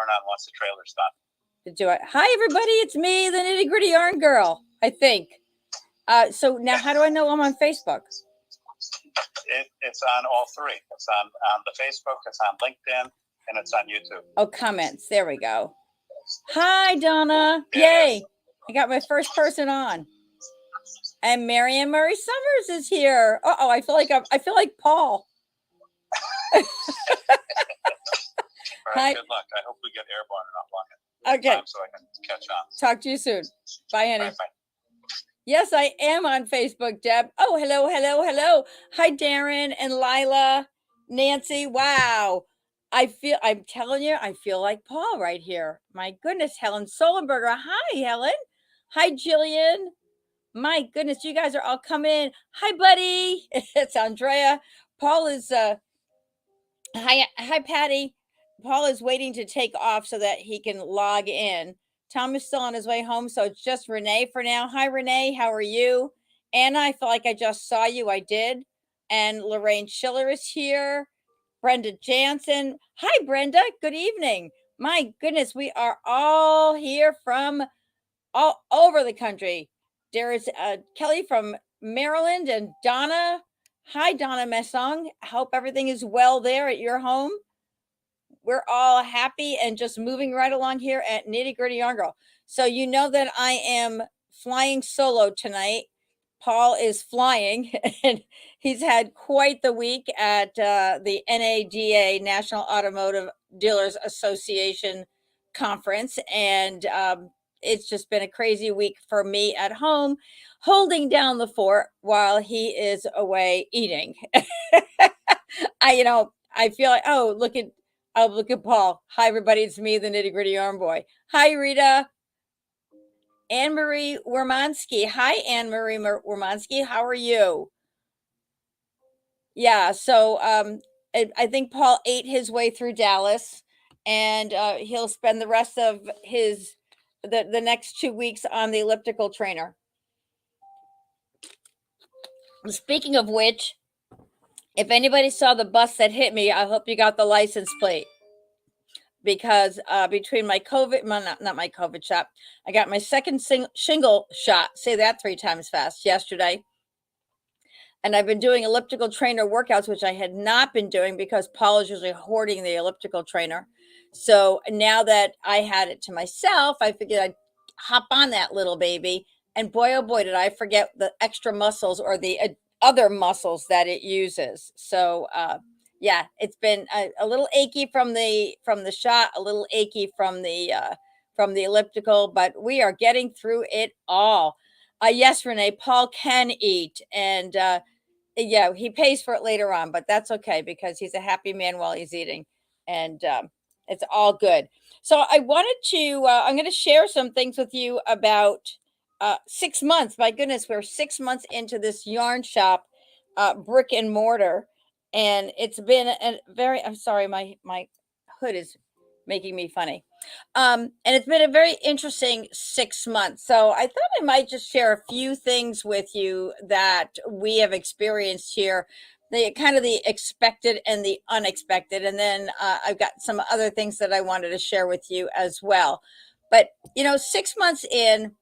on once the trailer's done. Do it. Hi, everybody. It's me, the Nitty Gritty Yarn Girl, I think. So now how do I know I'm on Facebook? It's on all three. It's on the Facebook, it's on LinkedIn, and it's on YouTube. Oh, comments. There we go. Hi, Donna. Yay. I got my first person on. And Marianne Murray Summers is here. Uh-oh, I feel like Paul. All right, good luck. I hope we get airborne enough on it. Okay. So I can catch on. Talk to you soon. Bye, honey. Bye. Yes, I am on Facebook, Deb. Oh, hello. Hi, Darren and Lila, Nancy. Wow. I'm telling you, I feel like Paul right here. My goodness, Helen Solenberger. Hi, Helen. Hi, Jillian. My goodness, you guys are all coming in. Hi, buddy. It's Andrea. Paul is, hi, Patty. Paul is waiting to take off so that he can log in. Tom is still on his way home, so it's just Renee for now. Hi, Renee. How are you? Anna, I feel like I just saw you. I did. And Lorraine Schiller is here. Brenda Jansen. Hi, Brenda. Good evening. My goodness, we are all here from all over the country. There's Kelly from Maryland and Donna. Hi, Donna Messong. Hope everything is well there at your home. We're all happy and just moving right along here at Nitty Gritty Yarn Girl. So you know that I am flying solo tonight. Paul is flying, and he's had quite the week at the NADA, National Automotive Dealers Association conference. And it's just been a crazy week for me at home, holding down the fort while he is away eating. I feel like, oh, look at Paul. Hi, everybody. It's me, the Nitty Gritty Yarn Boy. Hi, Rita. Anne-Marie Wormansky. Hi, Anne-Marie Wormansky. How are you? Yeah, so I think Paul ate his way through Dallas, and he'll spend the rest of the next 2 weeks on the elliptical trainer. Speaking of which, if anybody saw the bus that hit me, I hope you got the license plate. Because between my COVID, not my COVID shot, I got my second shingle shot, say that 3 times fast, yesterday. And I've been doing elliptical trainer workouts, which I had not been doing because Paul is usually hoarding the elliptical trainer. So now that I had it to myself, I figured I'd hop on that little baby. And boy, oh boy, did I forget the extra muscles or the other muscles that it uses. So, yeah, it's been a little achy from the shot, a little achy from the elliptical, but we are getting through it all. Yes, Renee, Paul can eat, and yeah, he pays for it later on, but that's okay because he's a happy man while he's eating, and it's all good. So I wanted to, I'm going to share some things with you about 6 months. My goodness, we're 6 months into this yarn shop, brick and mortar. And it's been a very, I'm sorry, my hood is making me funny. And it's been a very interesting 6 months. So I thought I might just share a few things with you that we have experienced here, the kind of the expected and the unexpected. And then I've got some other things that I wanted to share with you as well. But, 6 months in,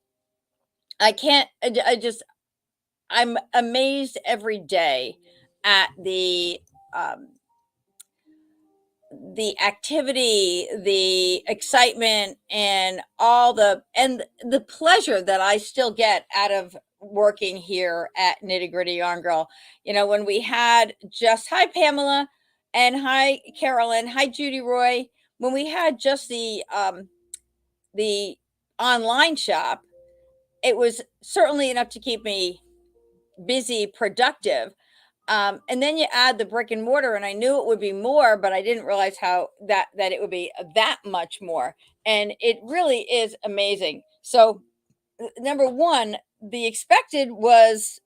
I'm amazed every day at the activity, the excitement, and the pleasure that I still get out of working here at Nitty Gritty Yarn Girl. When we had hi Pamela, and hi Carolyn, hi Judy Roy. When we had just the online shop, it was certainly enough to keep me busy, productive. And then you add the brick and mortar, and I knew it would be more, but I didn't realize how that it would be that much more. And it really is amazing. So number one, the expected was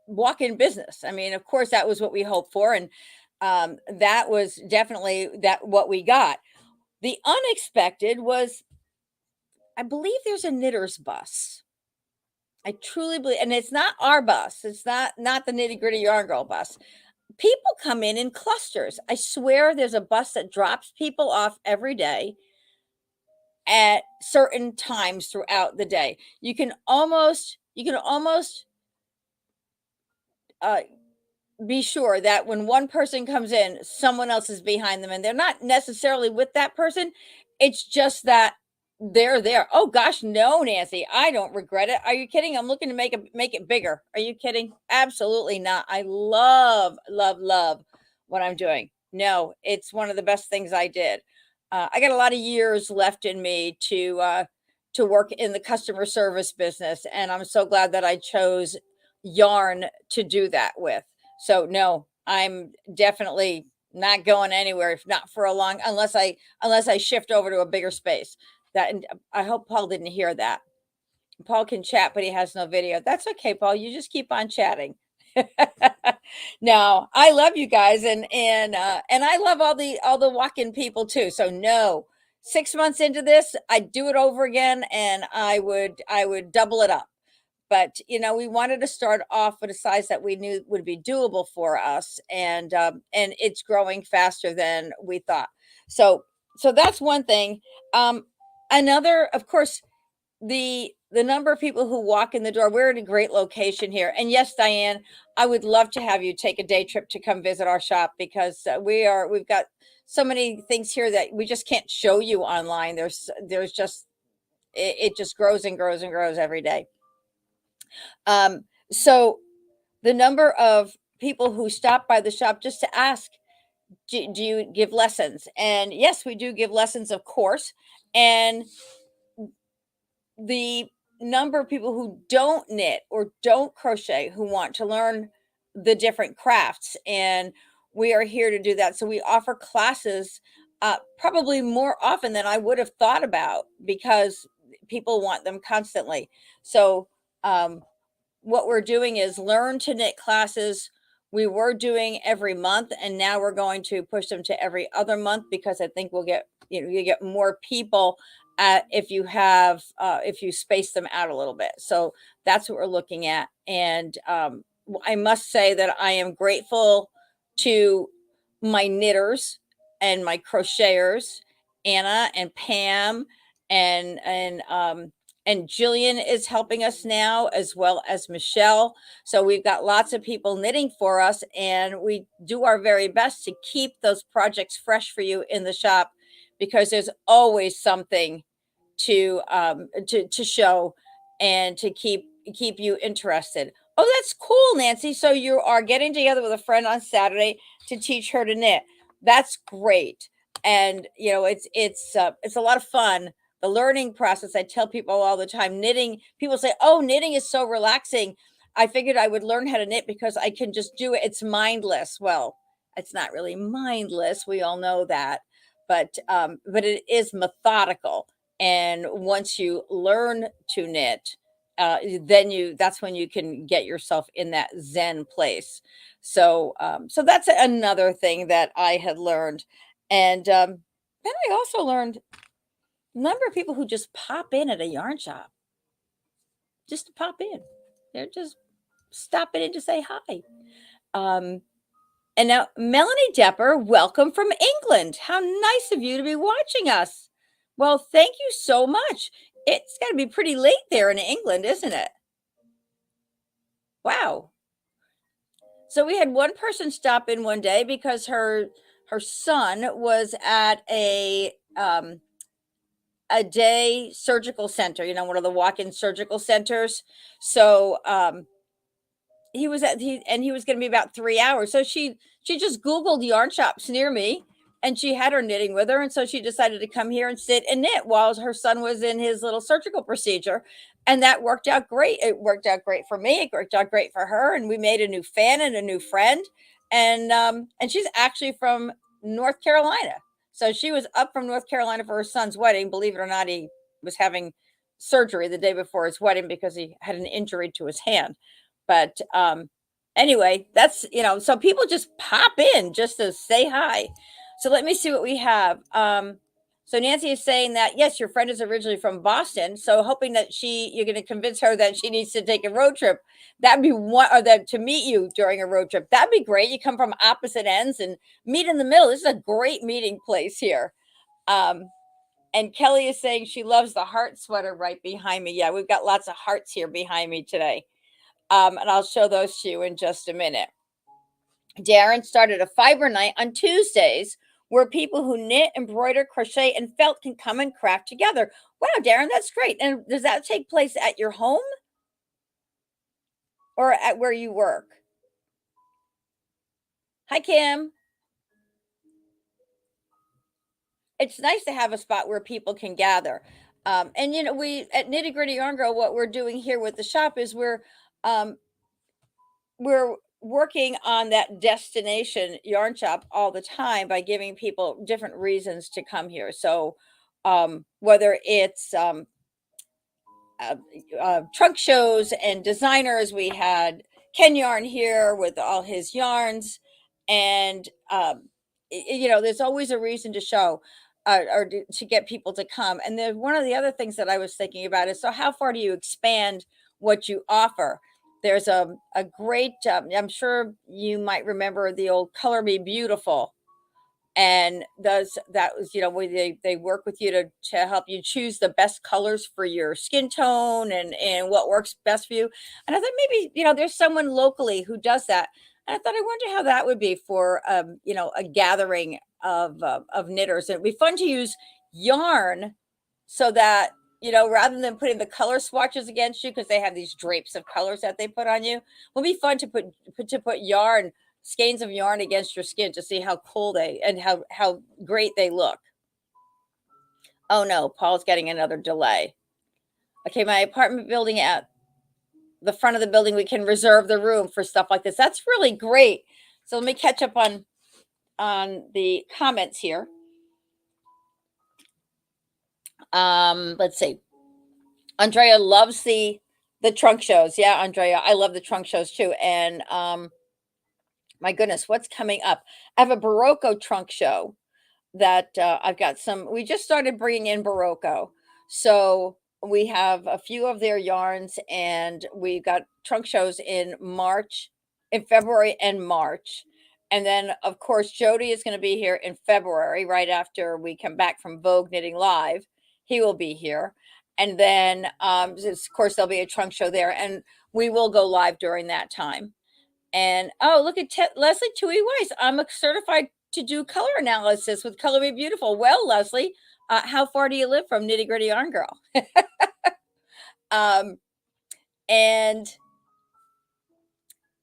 walk-in business. I mean, of course, that was what we hoped for. And that was definitely what we got. The unexpected was, I believe there's a knitter's bus. I truly believe, and it's not our bus. It's not the Nitty Gritty Yarn Girl bus. people come in clusters. I swear there's a bus that drops people off every day at certain times throughout the day. You can almost uh, be sure that when one person comes in, someone else is behind them, and they're not necessarily with that person. It's just that they're there. Oh gosh, no, Nancy, I don't regret it. Are you kidding? I'm looking to make it bigger. Are you kidding? Absolutely not. I love, love, love what I'm doing. No, it's one of the best things I did. I got a lot of years left in me to work in the customer service business, and I'm so glad that I chose yarn to do that with. So no, I'm definitely not going anywhere, if not for a long, unless I shift over to a bigger space. That, and I hope Paul didn't hear that. Paul can chat, but he has no video. That's okay, Paul. You just keep on chatting. No, I love you guys, and I love all the walk-in people too. So no, 6 months into this, I'd do it over again, and I would double it up. But we wanted to start off with a size that we knew would be doable for us, and it's growing faster than we thought. So that's one thing. Another, of course, the number of people who walk in the door. We're in a great location here, and yes, Diane, I would love to have you take a day trip to come visit our shop, because we've got so many things here that we just can't show you online. There's just it just grows and grows and grows every day. So the number of people who stop by the shop just to ask, do you give lessons? And yes, we do give lessons, of course. And the number of people who don't knit or don't crochet, who want to learn the different crafts, and we are here to do that. So we offer classes probably more often than I would have thought about, because people want them constantly. So what we're doing is learn to knit classes. We were doing every month, and now we're going to push them to every other month, because I think we'll get, you get more people if you space them out a little bit. So that's what we're looking at. And I must say that I am grateful to my knitters and my crocheters, Anna and Pam, and Jillian is helping us now, as well as Michelle. So we've got lots of people knitting for us, and we do our very best to keep those projects fresh for you in the shop, because there's always something to show and to keep you interested. Oh, that's cool, Nancy. So you are getting together with a friend on Saturday to teach her to knit. That's great. And it's a lot of fun. The learning process, I tell people all the time, knitting, people say, oh, knitting is so relaxing. I figured I would learn how to knit because I can just do it. It's mindless. Well, it's not really mindless. We all know that, but it is methodical. And once you learn to knit, that's when you can get yourself in that Zen place. So that's another thing that I had learned. And then I also learned number of people who just pop in at a yarn shop, just to pop in. They're just stopping in to say hi. And now Melanie Depper, welcome from England. How nice of you to be watching us. Well, thank you so much. It's got to be pretty late there in England, isn't it? Wow. So we had one person stop in one day because her son was at a day surgical center, one of the walk-in surgical centers. So he was going to be about 3 hours. So she just Googled yarn shops near me, and she had her knitting with her. And so she decided to come here and sit and knit while her son was in his little surgical procedure. And that worked out great. It worked out great for me. It worked out great for her. And we made a new fan and a new friend. And she's actually from North Carolina. So she was up from North Carolina for her son's wedding. Believe it or not, he was having surgery the day before his wedding because he had an injury to his hand. But anyway, that's, so people just pop in just to say hi. So let me see what we have. So Nancy is saying that, yes, your friend is originally from Boston. So hoping that you're going to convince her that she needs to take a road trip. That'd be one, or that to meet you during a road trip. That'd be great. You come from opposite ends and meet in the middle. This is a great meeting place here. And Kelly is saying she loves the heart sweater right behind me. Yeah, we've got lots of hearts here behind me today. And I'll show those to you in just a minute. Darren started a fiber night on Tuesdays where people who knit, embroider, crochet, and felt can come and craft together. Wow, Darren, that's great. And does that take place at your home or at where you work? Hi, Kim. It's nice to have a spot where people can gather. And you know, we at Nitty Gritty Yarn Girl, what we're doing here with the shop is we're working on that destination yarn shop all the time by giving people different reasons to come here. So whether it's trunk shows and designers, we had Ken Yarn here with all his yarns, and you know, there's always a reason to show or to get people to come. And then one of the other things that I was thinking about is, so how far do you expand what you offer? There's a great, I'm sure you might remember the old Color Me Beautiful. And that was, you know, where they work with you to help you choose the best colors for your skin tone and what works best for you. And I thought maybe, you know, there's someone locally who does that. And I thought, I wonder how that would be for, you know, a gathering of knitters. And it'd be fun to use yarn so that, you know, rather than putting the color swatches against you, because they have these drapes of colors that they put on you, it would be fun to put yarn, skeins of yarn against your skin to see how cool and how great they look. Oh no, Paul's getting another delay. Okay, my apartment building, at the front of the building, we can reserve the room for stuff like this. That's really great. So let me catch up on the comments here. Let's see. Andrea loves the trunk shows. Yeah, Andrea, I love the trunk shows too. And my goodness, what's coming up? I have a Barocco trunk show that I've got we just started bringing in Barocco. So we have a few of their yarns, and we've got trunk shows in February and March. And then, of course, Jody is going to be here in February, right after we come back from Vogue Knitting Live. He will be here. And then, of course, there'll be a trunk show there, and we will go live during that time. And oh, look at Leslie Tui Weiss. I'm a certified to do color analysis with Color Me Beautiful. Well, Leslie, how far do you live from Nitty Gritty Yarn Girl? And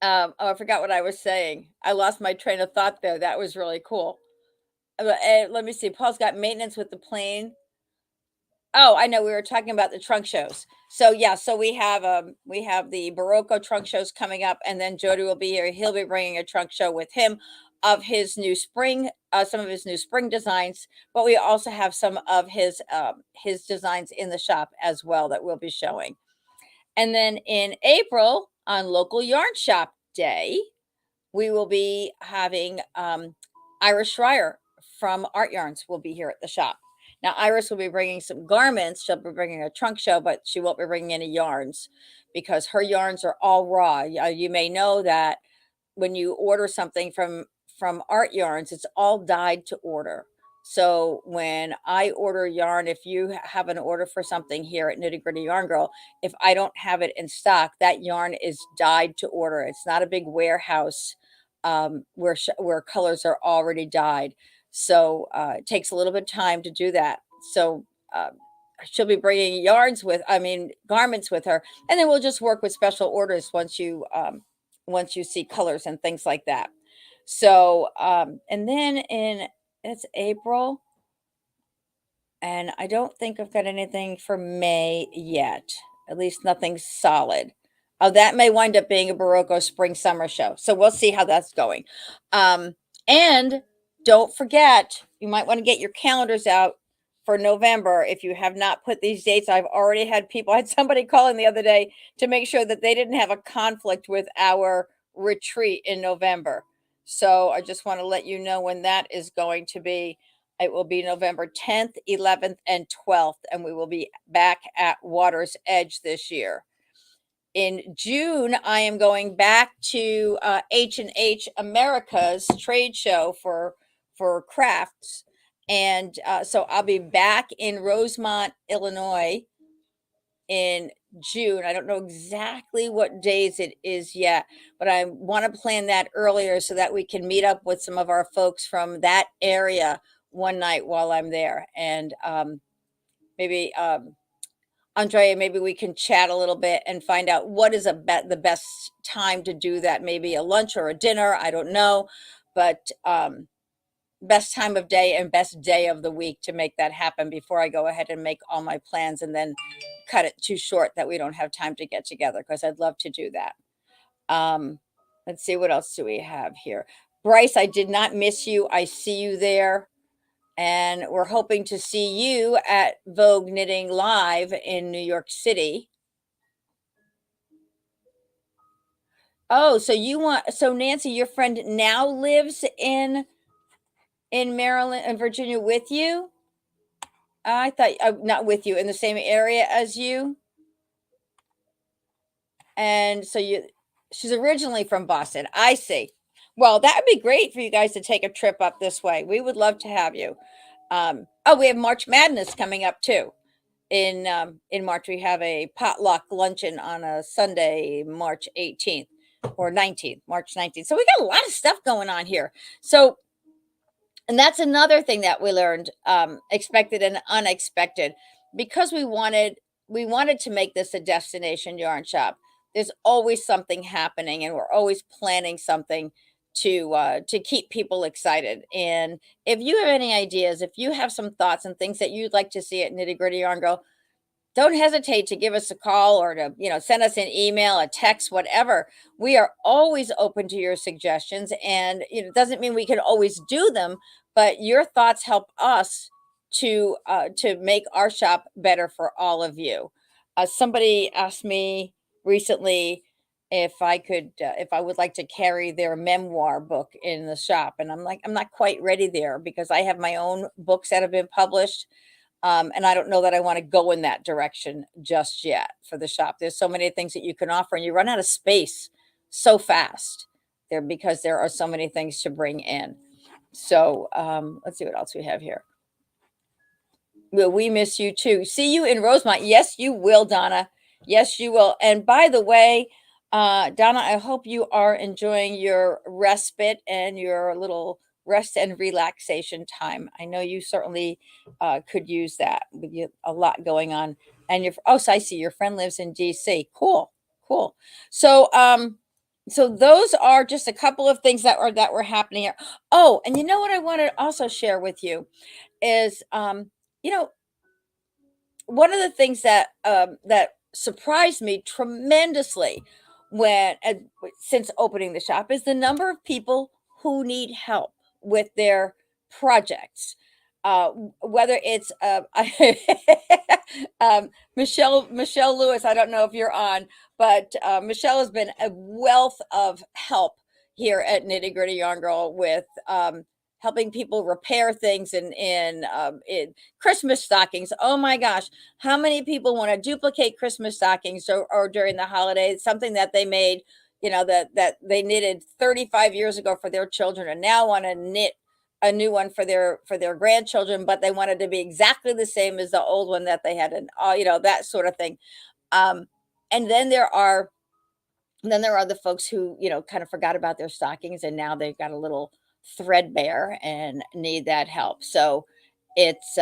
oh, I forgot what I was saying. I lost my train of thought there. That was really cool. Let me see. Paul's got maintenance with the plane. Oh, I know, we were talking about the trunk shows. So yeah, so we have the Barocco trunk shows coming up, and then Jody will be here. He'll be bringing a trunk show with him of his new spring, some of his new spring designs, but we also have some of his designs in the shop as well that we'll be showing. And then in April, on Local Yarn Shop Day, we will be having Iris Schreier from Art Yarns will be here at the shop. Now, Iris will be bringing some garments. She'll be bringing a trunk show, but she won't be bringing any yarns because her yarns are all raw. You may know that when you order something from Art Yarns, it's all dyed to order. So when I order yarn, if you have an order for something here at Nitty Gritty Yarn Girl, if I don't have it in stock, that yarn is dyed to order. It's not a big warehouse where colors are already dyed. So it takes a little bit of time to do that. So she'll be bringing garments with her, and then we'll just work with special orders once you see colors and things like that. So and then it's April, and I don't think I've got anything for May yet. At least nothing solid. Oh, that may wind up being a Barocco spring summer show. So we'll see how that's going. And don't forget, you might want to get your calendars out for November if you have not put these dates. I've already had people, I had somebody calling the other day to make sure that they didn't have a conflict with our retreat in November. So I just want to let you know when that is going to be. It will be November 10th, 11th, and 12th, and we will be back at Water's Edge this year. In June, I am going back to H&H America's trade show for crafts, and so I'll be back in Rosemont, Illinois, in June. I don't know exactly what days it is yet, but I want to plan that earlier so that we can meet up with some of our folks from that area one night while I'm there, and maybe Andrea, maybe we can chat a little bit and find out what is the best time to do that. Maybe a lunch or a dinner. I don't know, but best time of day and best day of the week to make that happen before I go ahead and make all my plans and then cut it too short that we don't have time to get together, because I'd love to do that. Let's see, what else do we have here? Bryce, I did not miss you. I see you there. And we're hoping to see you at Vogue Knitting Live in New York City. Oh, so Nancy, your friend now lives in Maryland and Virginia with you? I thought, not with you, in the same area as you. And so she's originally from Boston. I see. Well, that would be great for you guys to take a trip up this way. We would love to have you. We have March Madness coming up too. In March, we have a potluck luncheon on a Sunday, March 18th or 19th, March 19th. So we got a lot of stuff going on here. So, and that's another thing that we learned, expected and unexpected, because we wanted to make this a destination yarn shop. There's always something happening, and we're always planning something to keep people excited. And if you have any ideas, if you have some thoughts and things that you'd like to see at Nitty Gritty Yarn Girl, don't hesitate to give us a call or to, send us an email, a text, whatever. We are always open to your suggestions, and it doesn't mean we can always do them, but your thoughts help us to make our shop better for all of you. Somebody asked me recently if I would like to carry their memoir book in the shop, and I'm like, I'm not quite ready there, because I have my own books that have been published. And I don't know that I want to go in that direction just yet for the shop. There's so many things that you can offer, and you run out of space so fast there, because there are so many things to bring in. So let's see what else we have here. Will we miss you too? See you in Rosemont. Yes, you will, Donna. Yes, you will. And by the way, Donna, I hope you are enjoying your respite and your little rest and relaxation time. I know you certainly could use that with a lot going on. And so I see your friend lives in DC. Cool. So so those are just a couple of things that were happening here. Oh, and you know what I want to also share with you is one of the things that that surprised me tremendously since opening the shop is the number of people who need help with their projects. Whether it's Michelle Lewis, I don't know if you're on, but Michelle has been a wealth of help here at Nitty Gritty Yarn Girl with helping people repair things in Christmas stockings. Oh my gosh, how many people want to duplicate Christmas stockings or during the holidays, something that they made, that they knitted 35 years ago for their children, and now want to knit a new one for their grandchildren, but they wanted to be exactly the same as the old one that they had, and that sort of thing. And then there are the folks who kind of forgot about their stockings, and now they've got a little threadbare and need that help. So it's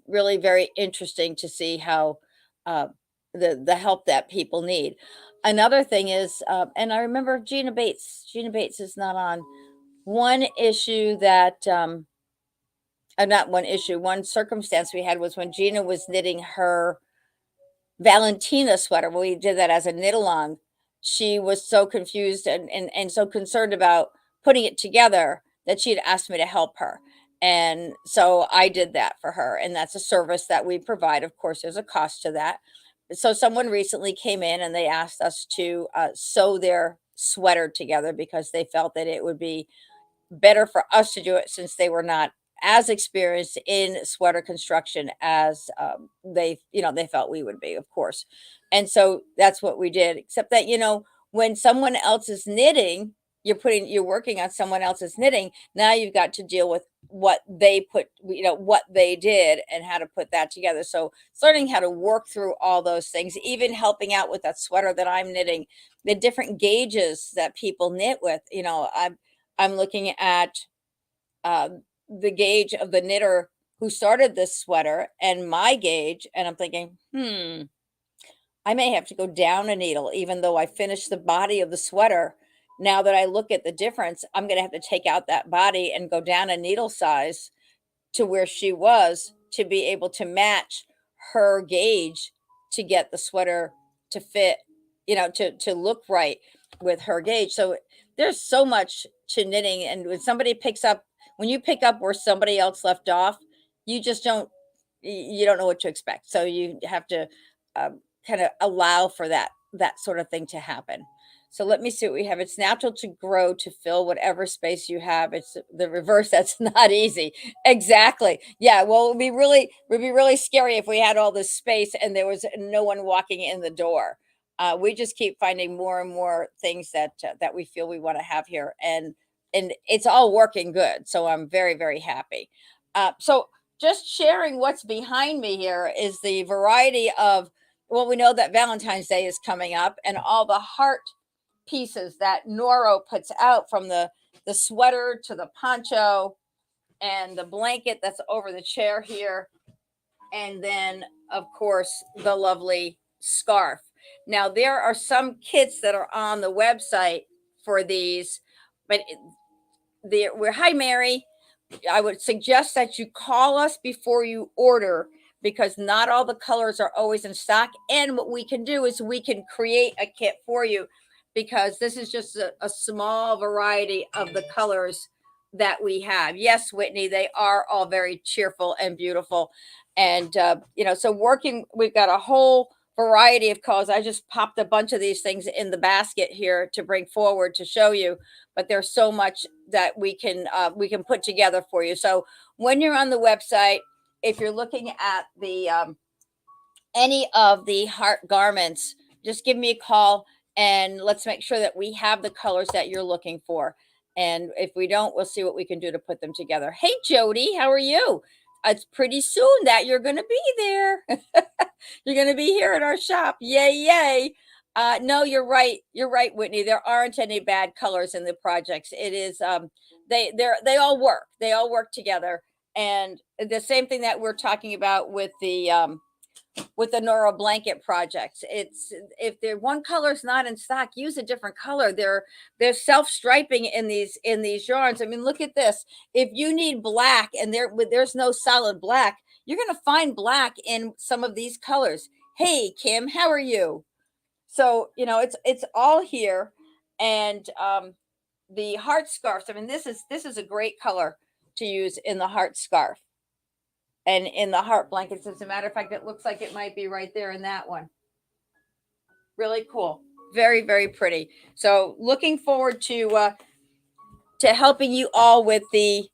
really very interesting to see how the help that people need. Another thing is, and I remember Gina Bates is not on. One issue that not one issue, one circumstance we had was when Gina was knitting her Valentina sweater. We did that as a knit along. She was so confused and so concerned about putting it together that she had asked me to help her. And so I did that for her. And that's a service that we provide. Of course, there's a cost to that. So someone recently came in and they asked us to sew their sweater together, because they felt that it would be better for us to do it, since they were not as experienced in sweater construction as they felt we would be, of course. And so that's what we did, except that, when someone else is knitting, you're working on someone else's knitting. Now you've got to deal with what they put, what they did and how to put that together. So it's learning how to work through all those things, even helping out with that sweater that I'm knitting, the different gauges that people knit with. I'm looking at uh, the gauge of the knitter who started this sweater and my gauge, and I'm thinking, I may have to go down a needle, even though I finished the body of the sweater. Now that I look at the difference, I'm going to have to take out that body and go down a needle size to where she was to be able to match her gauge to get the sweater to fit, to look right with her gauge. So there's so much to knitting. And when you pick up where somebody else left off, you just you don't know what to expect. So you have to kind of allow for that sort of thing to happen. So let me see what we have. It's natural to grow to fill whatever space you have. It's the reverse. That's not easy. Exactly. Yeah. Well, it would be really scary if we had all this space and there was no one walking in the door. We just keep finding more and more things that we feel we want to have here, and it's all working good. So I'm very, very happy. So just sharing what's behind me here is the variety of, well, we know that Valentine's Day is coming up, and all the heart pieces that Noro puts out, from the sweater to the poncho and the blanket that's over the chair here, and then of course the lovely scarf. Now there are some kits that are on the website for these, but we're, hi Mary, I would suggest that you call us before you order, because not all the colors are always in stock. And what we can do is we can create a kit for you, because this is just a small variety of the colors that we have. Yes, Whitney, they are all very cheerful and beautiful. And, so we've got a whole variety of colors. I just popped a bunch of these things in the basket here to bring forward to show you, but there's so much that we can put together for you. So when you're on the website, if you're looking at the any of the heart garments, just give me a call and let's make sure that we have the colors that you're looking for. And if we don't, we'll see what we can do to put them together. Hey Jody, how are you? It's pretty soon that you're going to be there. You're going to be here at our shop. Yay, yay. No, you're right. You're right, Whitney. There aren't any bad colors in the projects. It is they all work. They all work together. And the same thing that we're talking about with the Nora blanket projects. It's, if the one color is not in stock, use a different color. There's self-striping in these yarns. I mean, look at this. If you need black and there's no solid black, you're going to find black in some of these colors. Hey Kim, how are you? So it's all here. And the heart scarves, I mean, this is a great color to use in the heart scarf and in the heart blankets. As a matter of fact, it looks like it might be right there in that one. Really cool. Very, very pretty. So looking forward to helping you all with the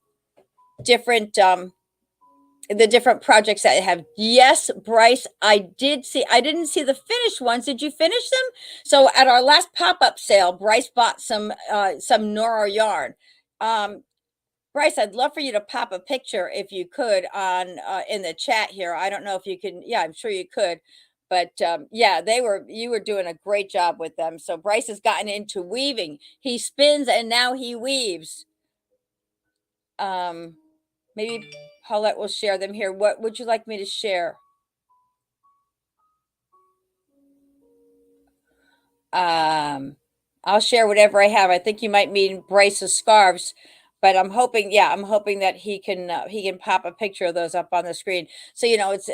different projects that I have. Yes, Bryce, I didn't see the finished ones. Did you finish them? So at our last pop-up sale, Bryce bought some Nora yarn. Bryce, I'd love for you to pop a picture if you could on in the chat here. I don't know if you can. Yeah, I'm sure you could. But yeah, you were doing a great job with them. So Bryce has gotten into weaving. He spins and now he weaves. Maybe Paulette will share them here. What would you like me to share? I'll share whatever I have. I think you might mean Bryce's scarves, but I'm hoping that he can pop a picture of those up on the screen. So it's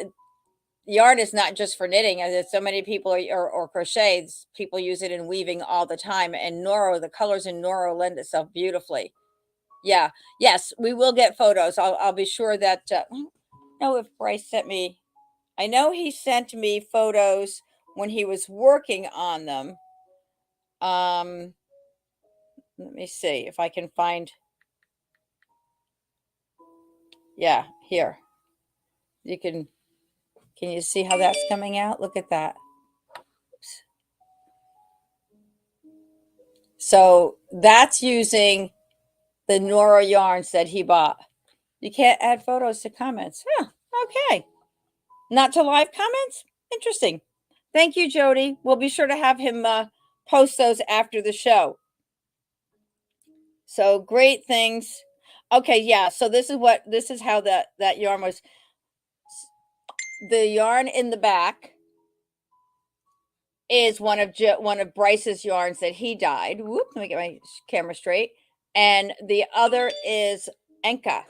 yarn is not just for knitting. As so many people or crochets, people use it in weaving all the time. And Noro, the colors in Noro lend itself beautifully. Yeah. Yes, we will get photos. I'll be sure that. I don't know if Bryce sent me. I know he sent me photos when he was working on them. Let me see if I can find. Yeah, here. You can you see how that's coming out? Look at that. Oops. So that's using the Nora yarns that he bought. You can't add photos to comments. Huh, okay. Not to live comments? Interesting. Thank you, Jody. We'll be sure to have him post those after the show. So great things. Okay, yeah. So this is how that yarn was. The yarn in the back is one of Bryce's yarns that he dyed. Whoop, let me get my camera straight. And the other is Enka.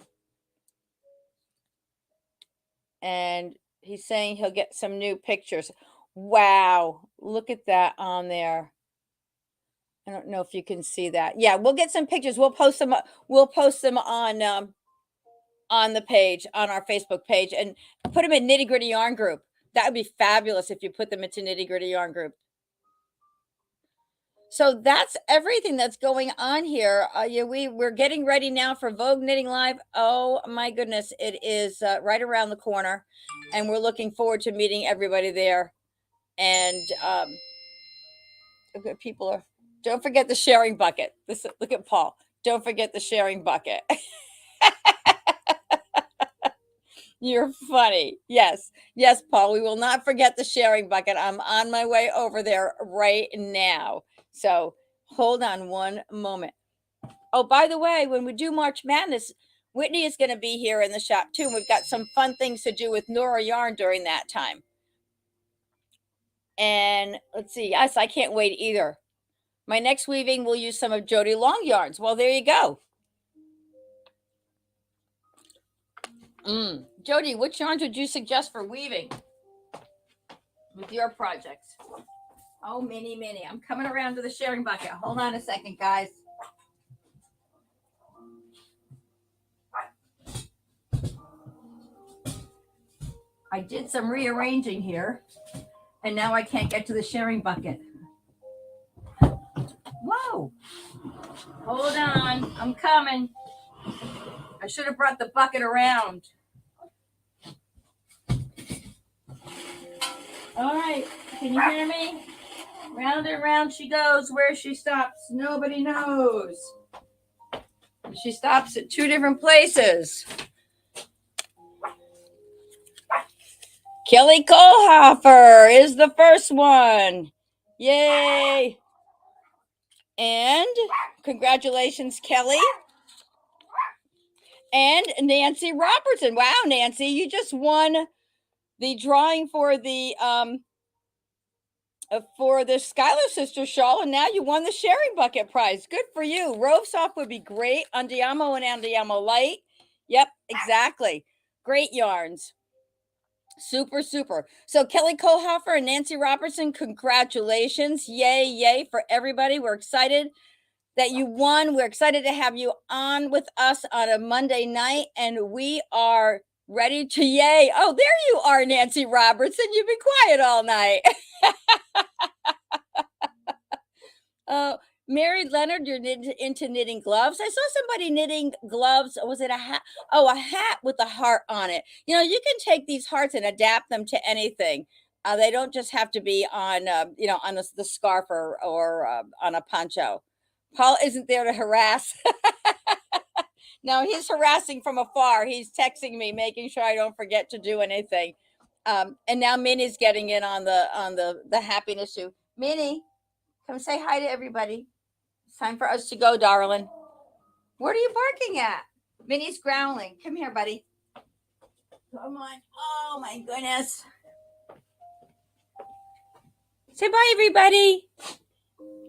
And he's saying he'll get some new pictures. Wow, look at that on there. I don't know if you can see that. Yeah, we'll get some pictures. We'll post them. We'll post them on the page, on our Facebook page, and put them in Nitty Gritty Yarn Group. That would be fabulous if you put them into Nitty Gritty Yarn Group. So that's everything that's going on here. We're getting ready now for Vogue Knitting Live. Oh my goodness, it is right around the corner, and we're looking forward to meeting everybody there. And people are. Don't forget the sharing bucket. Look at Paul. Don't forget the sharing bucket. You're funny. Yes, Paul. We will not forget the sharing bucket. I'm on my way over there right now. So hold on one moment. Oh, by the way, when we do March Madness, Whitney is going to be here in the shop too. We've got some fun things to do with Nora Yarn during that time. And let's see. Yes, I can't wait either. My next weaving will use some of Jody Long yarns. Well, there you go. Jody, which yarns would you suggest for weaving with your projects? Oh, many. I'm coming around to the sharing bucket. Hold on a second, guys. I did some rearranging here, and now I can't get to the sharing bucket. Whoa. Hold on. I'm coming. I should have brought the bucket around. All right. Can you hear me? Round and round she goes. Where she stops, nobody knows. She stops at two different places. Kelly Kohlhofer is the first one. Yay. And congratulations, Kelly. And Nancy Robertson. Wow, Nancy, you just won the drawing for the Skylar Sister shawl, and now you won the sharing bucket prize. Good for you. Rove Soft would be great. Andiamo and Andiamo Light. Yep, exactly. Great yarns. Super. So Kelly Kohlhofer and Nancy Robertson, congratulations. Yay for everybody. We're excited that you won. We're excited to have you on with us on a Monday night, and we are ready to yay. Oh, there you are, Nancy Robertson. You've been quiet all night. Mary Leonard, you're into knitting gloves. I saw somebody knitting gloves. Was it a hat? Oh, a hat with a heart on it. You know, you can take these hearts and adapt them to anything. They don't just have to be on, on the scarf or on a poncho. Paul isn't there to harass. No, he's harassing from afar. He's texting me, making sure I don't forget to do anything. And now Minnie's getting in on the happiness too. Minnie, come say hi to everybody. It's time for us to go, darling. What are you barking at? Minnie's growling. Come here, buddy. Come on. Oh, my goodness. Say bye, everybody.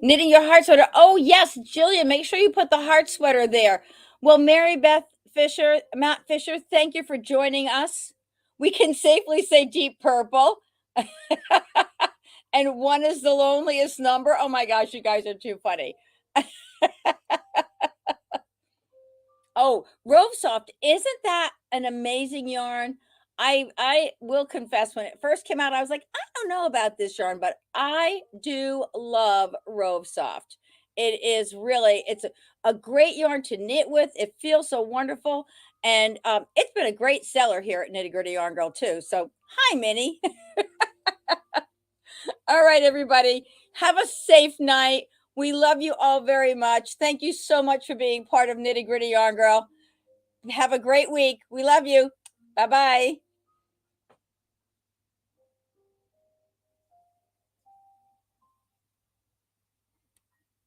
Knitting your heart sweater. Oh, yes, Jillian, make sure you put the heart sweater there. Well, Mary Beth Fisher, Matt Fisher, thank you for joining us. We can safely say deep purple. And one is the loneliest number. Oh, my gosh, you guys are too funny. Oh, Rove Soft, isn't that an amazing yarn? I will confess, when it first came out, I was like, I don't know about this yarn, but I do love Rove Soft. It is really, it's a great yarn to knit with. It feels so wonderful. And it's been a great seller here at Nitty Gritty Yarn Girl too. So hi, Minnie. All right, everybody. Have a safe night. We love you all very much. Thank you so much for being part of Nitty Gritty Yarn Girl. Have a great week. We love you. Bye-bye.